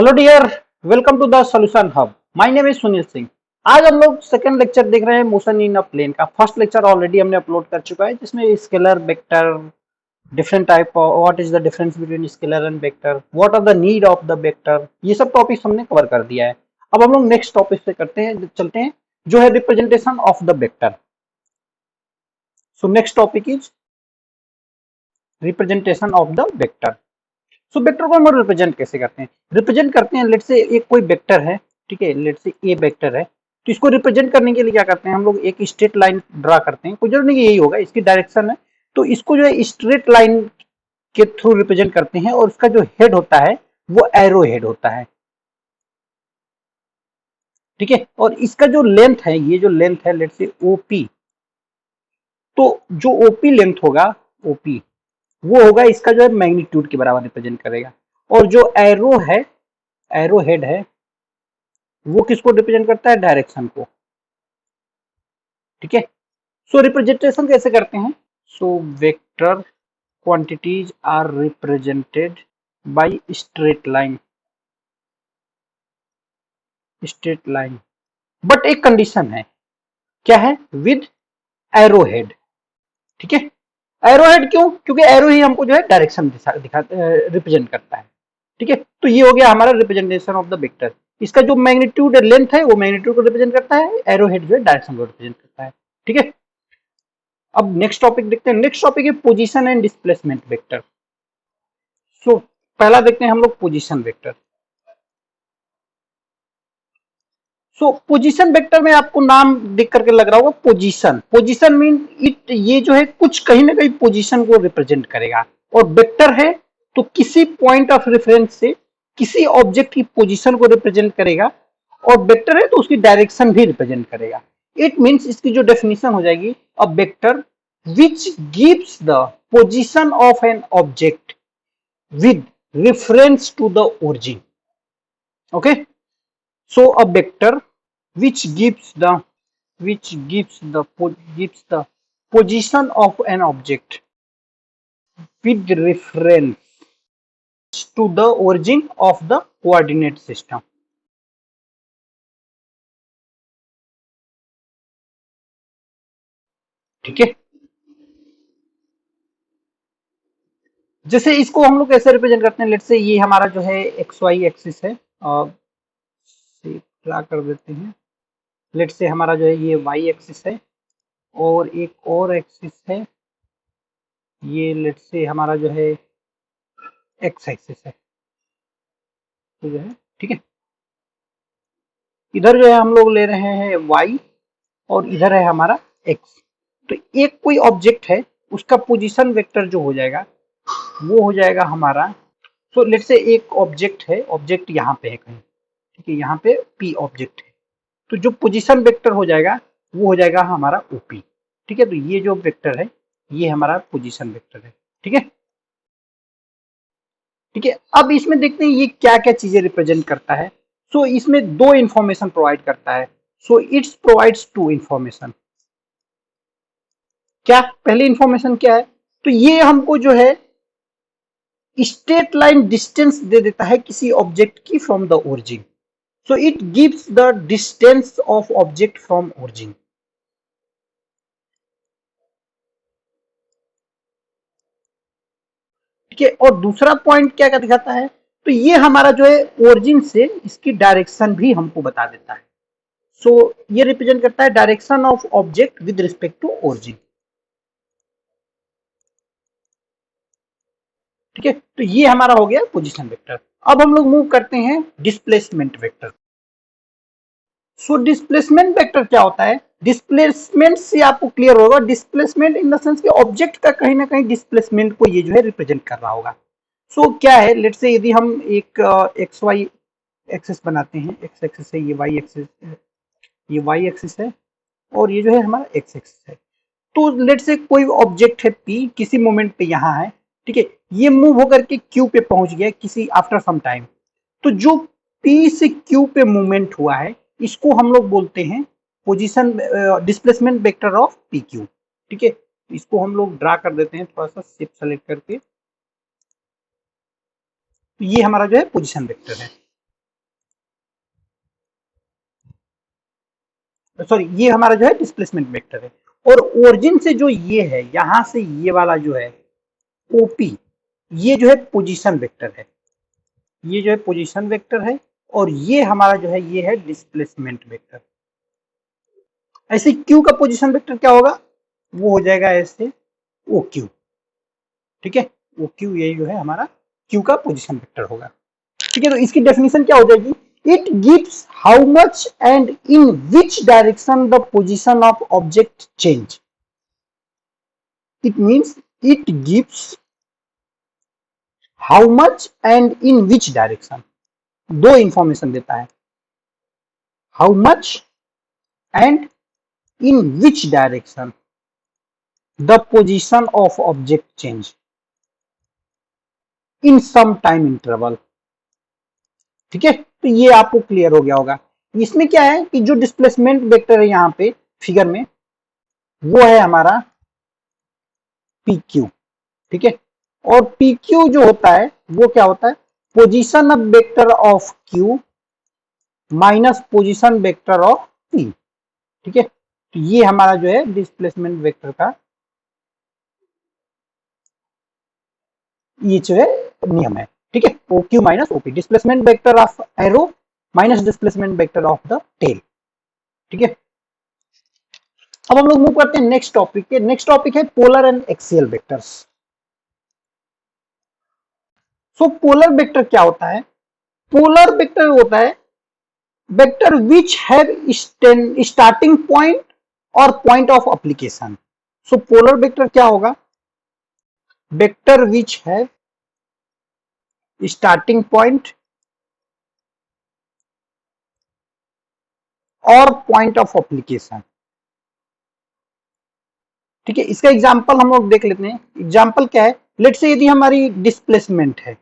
Hello dear, welcome to the solution hub. My name is Sunil Singh. आज हम लोग second lecture देख रहे हैं मोशन इन अ प्लेन का। फर्स्ट लेक्चर ऑलरेडी हमने अपलोड कर चुका है जिसमें scalar, vector, different type, what is the difference between scalar and vector, what are the need of the vector, ये सब टॉपिक्स हमने कवर कर दिया है। अब हम लोग नेक्स्ट टॉपिक पे चलते हैं जो है representation of the vector. So next topic is representation of the vector. So vector को हम रिप्रेजेंट कैसे करते हैं? रिप्रेजेंट करते हैं, लेट से एक कोई वेक्टर है, ठीक है, लेट से ए वेक्टर है, तो इसको रिप्रेजेंट करने के लिए क्या करते हैं हम लोग? एक स्ट्रेट लाइन ड्रा करते हैं। कोई जरूर नहीं यही होगा, इसकी डायरेक्शन है, तो इसको जो है स्ट्रेट लाइन के थ्रू रिप्रेजेंट करते हैं और उसका जो हेड होता है वो एरो हेड होता है, ठीक है। और इसका जो लेंथ है, ये जो लेंथ है लेट से ओपी, तो जो ओपी लेंथ होगा, ओपी वो होगा इसका जो है मैग्नीट्यूड के बराबर रिप्रेजेंट करेगा। और जो एरो है, एरो हेड है, वो किसको रिप्रेजेंट करता है? डायरेक्शन को, ठीक है। सो रिप्रेजेंटेशन कैसे करते हैं? So vector quantities are represented by straight line, straight line, but एक कंडीशन है, क्या है? विद एरो हेड, ठीक है। एरो हेड क्यों? क्योंकि एरो ही हमको जो है डायरेक्शन दिखा रिप्रेजेंट करता है, ठीक है। तो ये हो गया हमारा रिप्रेजेंटेशन ऑफ द वेक्टर। इसका जो मैग्नीट्यूड लेंथ है वो मैग्नीट्यूड को रिप्रेजेंट करता है, एरो हेड जो है डायरेक्शन को रिप्रेजेंट करता है, ठीक है। अब नेक्स्ट टॉपिक देखते हैं। नेक्स्ट टॉपिक है पोजीशन एंड डिस्प्लेसमेंट वेक्टर। सो पहला देखते हैं हम लोग पोजीशन वेक्टर। सो पोजीशन वेक्टर में आपको नाम देख करके लग रहा होगा पोजीशन। पोजीशन मीन इट, ये जो है कुछ कहीं ना कहीं पोजीशन को रिप्रेजेंट करेगा। और वेक्टर है तो किसी पॉइंट ऑफ रेफरेंस से किसी ऑब्जेक्ट की पोजीशन को रिप्रेजेंट करेगा। और वेक्टर है तो उसकी डायरेक्शन भी रिप्रेजेंट करेगा। इट मीन्स, इसकी जो डेफिनेशन हो जाएगी, a vector which gives the position of an object with reference to the origin. Okay, so a vector which gives the gives the position of an object with reference to the origin of the coordinate system. ठीक है, जैसे इसको हम लोग कैसे represent करते हैं? Let's say ये हमारा जो है एक्स वाई एक्सिस है, और क्या कर देते हैं, लेट्स से हमारा जो है ये वाई एक्सिस है और एक और एक्सिस है, ये लेट्स से हमारा जो है एक्स एक्सिस है, तो जो है ठीक है। इधर जो है हम लोग ले रहे हैं वाई और इधर है हमारा एक्स। तो एक कोई ऑब्जेक्ट है, उसका पोजीशन वेक्टर जो हो जाएगा वो हो जाएगा हमारा, तो लेट्स से एक ऑब्जेक्ट है, ऑब्जेक्ट यहाँ पे है कहीं, ठीक है, यहाँ पे पी ऑब्जेक्ट है, तो जो पोजीशन वेक्टर हो जाएगा वो हो जाएगा हमारा ओपी, ठीक है। तो ये जो वेक्टर है ये हमारा पोजीशन वेक्टर है, ठीक है, ठीक है। अब इसमें देखते हैं ये क्या क्या चीजें रिप्रेजेंट करता है। सो इसमें दो इंफॉर्मेशन प्रोवाइड करता है। So it's provides two information. क्या पहली इंफॉर्मेशन क्या है? तो ये हमको जो है स्ट्रेट लाइन डिस्टेंस दे देता है किसी ऑब्जेक्ट की from the origin. So it gives the distance of object from origin, ठीक है। और दूसरा पॉइंट क्या क्या दिखाता है? तो ये हमारा जो है ओरिजिन से इसकी डायरेक्शन भी हमको बता देता है। सो ये रिप्रेजेंट करता है direction of object with respect to origin, ठीक है। तो ये हमारा हो गया पोजीशन वेक्टर। अब हम लोग मूव करते हैं displacement vector. So displacement vector क्या होता है? डिस्प्लेसमेंट से आपको क्लियर होगा, डिस्प्लेसमेंट इन द सेंस कि ऑब्जेक्ट का कहीं ना कहीं डिस्प्लेसमेंट को ये जो है रिप्रेजेंट कर रहा होगा। सो क्या है, लेट्स से यदि हम एक एक्स वाई एक्सिस बनाते हैं, एक्स एक्सिस है, ये वाई एक्सिस, ये वाई एक्सिस है और ये जो है हमारा एक्स एक्सिस है। तो लेट से कोई ऑब्जेक्ट है पी, किसी मोमेंट पे यहाँ है, ठीक है, ये मूव होकर के क्यू पे पहुंच गया किसी आफ्टर सम टाइम। तो जो पी से क्यू पे मूवमेंट हुआ है इसको हम लोग बोलते हैं position displacement vector of P Q, ठीक है। इसको हम लोग ड्रा कर देते हैं थोड़ा सा शेप सेलेक्ट करके। तो ये हमारा जो है पोजीशन वेक्टर है। सॉरी ये हमारा जो है डिस्प्लेसमेंट वेक्टर है। और ओरिजिन से जो ये है, यहां से ये वाला जो है ओपी, ये जो है पोजीशन वेक्टर है, ये जो है पोजीशन वेक्टर है, और ये हमारा जो है ये है डिस्प्लेसमेंट वेक्टर। ऐसे क्यू का पोजीशन वेक्टर क्या होगा, वो हो जाएगा ऐसे ओ क्यू, ठीक है, ओ क्यू ये जो है हमारा क्यू का पोजीशन वेक्टर होगा। ठीक है, तो इसकी डेफिनेशन क्या हो जाएगी, it gives how much and in which direction the position of object change. It means it gives how much and in which direction, दो इंफॉर्मेशन देता है, how much and in which direction the position of object change in some time interval. ठीक है, तो ये आपको clear हो गया होगा। इसमें क्या है कि जो डिस्प्लेसमेंट वेक्टर है यहाँ पे फिगर में, वो है हमारा पी क्यू। ठीक है, और पी क्यू जो होता है वो क्या होता है, position of vector of Q minus position vector of P. ठीक है, तो ये हमारा जो है डिस्प्लेसमेंट वेक्टर का ये जो है नियम है। ठीक है, O Q minus OP, displacement vector of arrow minus displacement vector of the tail. ठीक है, अब हम लोग मूव करते हैं नेक्स्ट टॉपिक पे। नेक्स्ट टॉपिक है polar and axial vectors. So polar vector क्या होता है, पोलर वेक्टर होता है vector which have starting point और point of application. So polar vector क्या होगा, vector which have starting point और पॉइंट ऑफ एप्लीकेशन। ठीक है, इसका एग्जांपल हम लोग देख लेते हैं। एग्जांपल क्या है, लेट से यदि हमारी डिस्प्लेसमेंट है,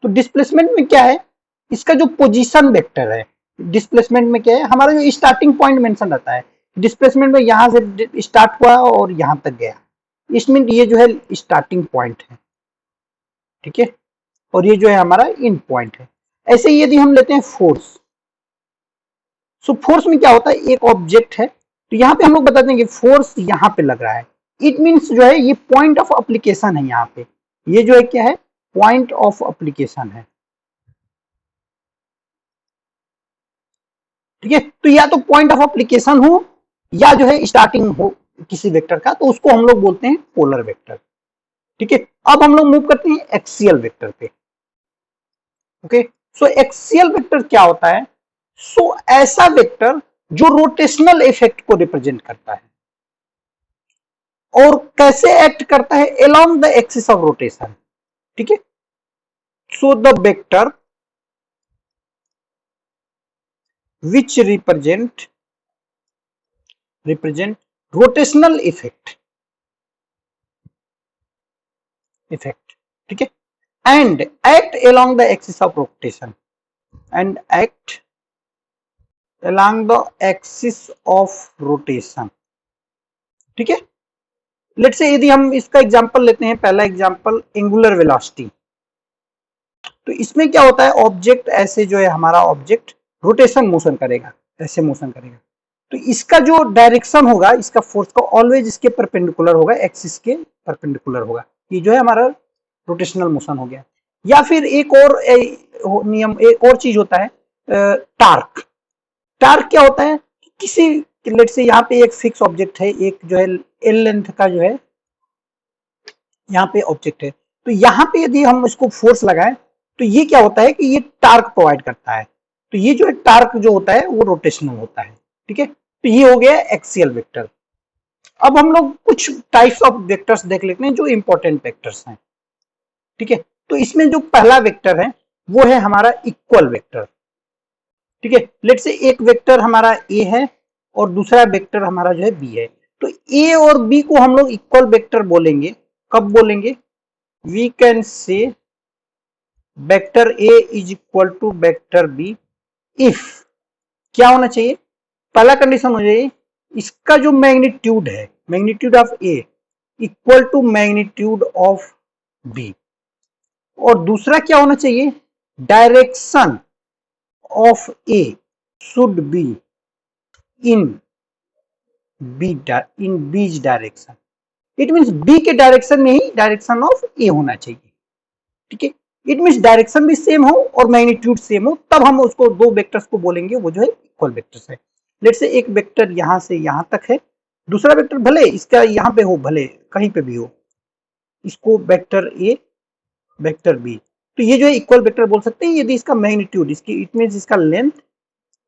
तो डिस्प्लेसमेंट में क्या है, इसका जो पोजीशन वेक्टर है, डिस्प्लेसमेंट में क्या है, हमारा जो स्टार्टिंग पॉइंट मेंशन रहता है, डिस्प्लेसमेंट में यहां से स्टार्ट हुआ और यहां तक गया, इसमें ये जो है स्टार्टिंग पॉइंट है। ठीक है, और ये जो है हमारा इन पॉइंट है। ऐसे ही यदि हम लेते हैं फोर्स, सो फोर्स में क्या होता है, एक ऑब्जेक्ट है, तो यहाँ पे हम लोग बताते हैं कि फोर्स यहाँ पे लग रहा है, इट मीन्स जो है ये पॉइंट ऑफ एप्लीकेशन है। यहाँ पे ये जो है क्या है, पॉइंट ऑफ एप्लीकेशन है। ठीक है, तो या तो पॉइंट ऑफ एप्लीकेशन हो या जो है स्टार्टिंग हो किसी वेक्टर का, तो उसको हम लोग बोलते हैं पोलर वेक्टर। ठीक है, अब हम लोग मूव करते हैं एक्सियल वेक्टर पे। ओके, सो एक्सियल वेक्टर क्या होता है, सो ऐसा वेक्टर जो रोटेशनल इफेक्ट को रिप्रेजेंट करता है, और कैसे एक्ट करता है, along the axis of rotation. ठीक है, so the vector which represent rotational effect. ठीक है, and act along the axis of rotation, and act along the axis of rotation. ठीक है, लेट से यदि हम इसका एग्जांपल लेते हैं, पहला एग्जांपल एंगुलर वेलोसिटी। तो इसमें क्या होता है, ऑब्जेक्ट ऐसे जो है हमारा ऑब्जेक्ट रोटेशन मोशन करेगा, ऐसे मोशन करेगा, तो इसका जो डायरेक्शन होगा इसका फोर्स का ऑलवेज इसके परपेंडिकुलर होगा, एक्सिस के परपेंडिकुलर होगा। ये जो है हमारा रोटेशनल मोशन हो गया। या फिर एक और नियम, एक और चीज होता है टार्क। टार्क क्या होता है, किसी लेट से यहाँ पे एक फिक्स ऑब्जेक्ट है, एक जो है एल लेंथ का जो है यहाँ पे ऑब्जेक्ट है, तो यहाँ पे यदि हम इसको फोर्स लगाएं तो ये क्या होता है कि ये टार्क प्रोवाइड करता है, तो ये जो है टार्क जो होता है वो रोटेशनल होता है। ठीक है, तो ये हो गया एक्सियल वेक्टर। अब हम लोग कुछ टाइप्स ऑफ वेक्टर्स देख लेते हैं जो इंपॉर्टेंट वेक्टर्स हैं। ठीक है, तो इसमें जो पहला वेक्टर है वो है हमारा इक्वल वेक्टर। ठीक है, लेट से एक वेक्टर हमारा ए है और दूसरा वेक्टर हमारा जो है बी है, तो ए और बी को हम लोग इक्वल वेक्टर बोलेंगे। कब बोलेंगे, we can say vector A is equal to vector B if क्या होना चाहिए, पहला कंडीशन हो जाए इसका जो मैग्नीट्यूड है, magnitude of A equal to magnitude of B, और दूसरा क्या होना चाहिए, direction of A should be in B's direction. It means B के डायरेक्शन में ही डायरेक्शन ऑफ ए होना चाहिए, ठीक है। इट मीन्स डायरेक्शन भी सेम हो और मैग्नीट्यूड सेम हो, तब हम उसको दो वेक्टर्स को बोलेंगे वो जो है इक्वल वेक्टर्स है। लेट से एक वेक्टर यहां से यहां तक है, दूसरा वेक्टर भले इसका यहां पे हो, भले कहीं पे भी हो, इसको वेक्टर ए वेक्टर बी, तो ये जो है इक्वल वेक्टर बोल सकते हैं यदि इसका मैग्नीट्यूड, इसकी इट मीन्स इसका लेंथ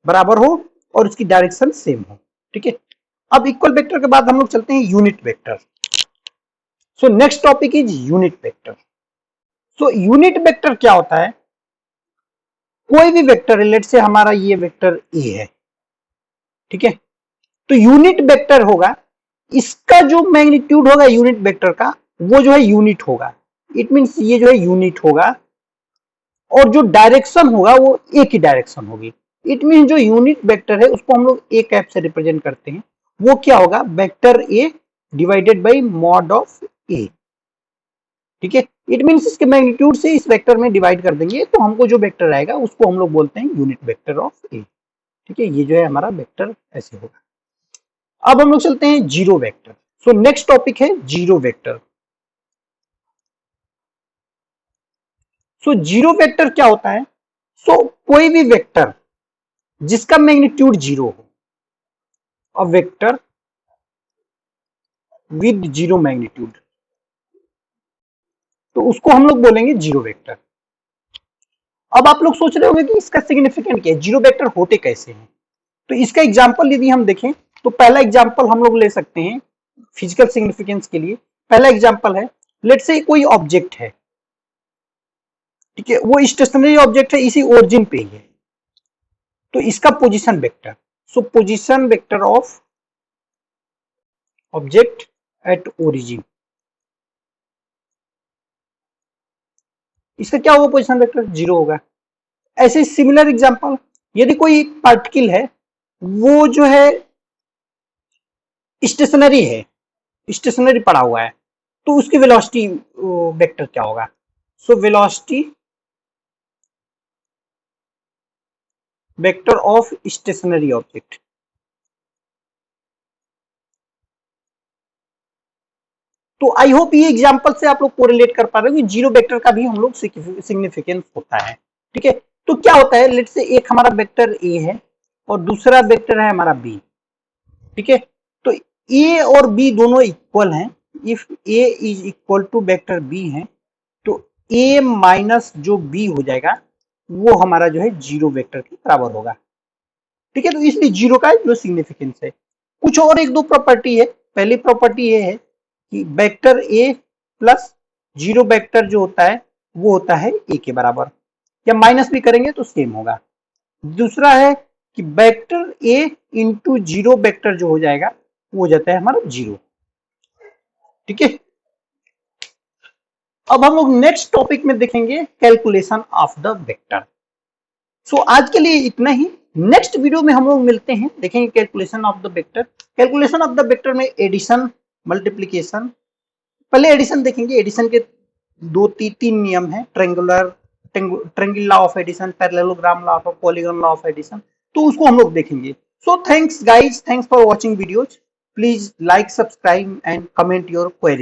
बराबर हो और इसकी डायरेक्शन सेम हो, ठीक है। अब इक्वल वेक्टर के बाद हम लोग चलते हैं unit vector. So next topic is unit vector. So unit vector क्या होता है? कोई भी वेक्टर है, लेट से हमारा ये वेक्टर ए है, ठीक है, तो यूनिट वेक्टर होगा, इसका जो मैग्नीट्यूड होगा यूनिट वेक्टर का वो जो है यूनिट होगा। इट मींस ये जो है यूनिट होगा और जो डायरेक्शन होगा वो ए की डायरेक्शन होगी। इट मींस जो यूनिट वेक्टर है उसको हम लोग ए कैप से रिप्रेजेंट करते हैं, वो क्या होगा? Vector A divided by mod of A, ठीक है। इट मींस इसके मैग्नीट्यूड से इस वेक्टर में डिवाइड कर देंगे तो हमको जो वेक्टर आएगा उसको हम लोग बोलते हैं यूनिट वेक्टर ऑफ ए, ठीक है। ये जो है हमारा वेक्टर ऐसे होगा। अब हम लोग चलते हैं zero vector. So next topic है zero vector. So zero vector क्या होता है? सो कोई भी वेक्टर जिसका मैग्नीट्यूड जीरो हो, a vector with zero magnitude, तो उसको हम लोग बोलेंगे जीरो वेक्टर। अब आप लोग सोच रहे होंगे कि इसका सिग्निफिकेंट क्या है, जीरो वेक्टर होते कैसे हैं? तो इसका एग्जांपल यदि हम देखें तो पहला एग्जांपल हम लोग ले सकते हैं फिजिकल सिग्निफिकेंस के लिए। पहला एग्जांपल है, लेट्स से कोई ऑब्जेक्ट है, ठीक है, वो स्टेशनरी ऑब्जेक्ट है, इसी ओरिजिन पे ही है, तो इसका position vector, so position vector of object at origin, इसका क्या होगा? पोजीशन वेक्टर जीरो होगा। ऐसे सिमिलर एग्जांपल, यदि कोई पार्टिकल है वो जो है स्टेशनरी है, स्टेशनरी पड़ा हुआ है, तो उसकी वेलोसिटी वेक्टर क्या होगा? So velocity vector of stationary object. तो आई होप ये एग्जांपल से आप लोग कोरिलेट कर पा रहे हो कि जीरो वेक्टर का भी हम लोग सिग्निफिकेंस होता है, ठीक है। तो क्या होता है, लेट से एक हमारा वेक्टर ए है और दूसरा वेक्टर है हमारा बी, ठीक है। तो ए और बी दोनों इक्वल हैं। If A is equal to vector B है तो ए माइनस जो बी हो जाएगा वो हमारा जो है जीरो वेक्टर के बराबर होगा, ठीक है। तो इसलिए जीरो का जो सिग्निफिकेंस है। कुछ और एक दो प्रॉपर्टी है। पहली प्रॉपर्टी ये है कि vector A plus zero vector जो होता है वो होता है ए के बराबर, या माइनस भी करेंगे तो सेम होगा। दूसरा है कि vector A into zero vector जो हो जाएगा वो हो जाता है हमारा जीरो, ठीक है। अब हम लोग नेक्स्ट टॉपिक में देखेंगे कैलकुलेशन ऑफ द वेक्टर। सो आज के लिए इतना ही। नेक्स्ट वीडियो में हम लोग मिलते हैं, देखेंगे calculation of the vector. Calculation of the vector में एडिशन, मल्टीप्लिकेशन, पहले एडिशन देखेंगे। एडिशन के तीन नियम है, triangular law of addition, parallelogram law of polygon law of addition, तो उसको हम लोग देखेंगे। So thanks guys, thanks for watching videos. Please like, subscribe and comment your query.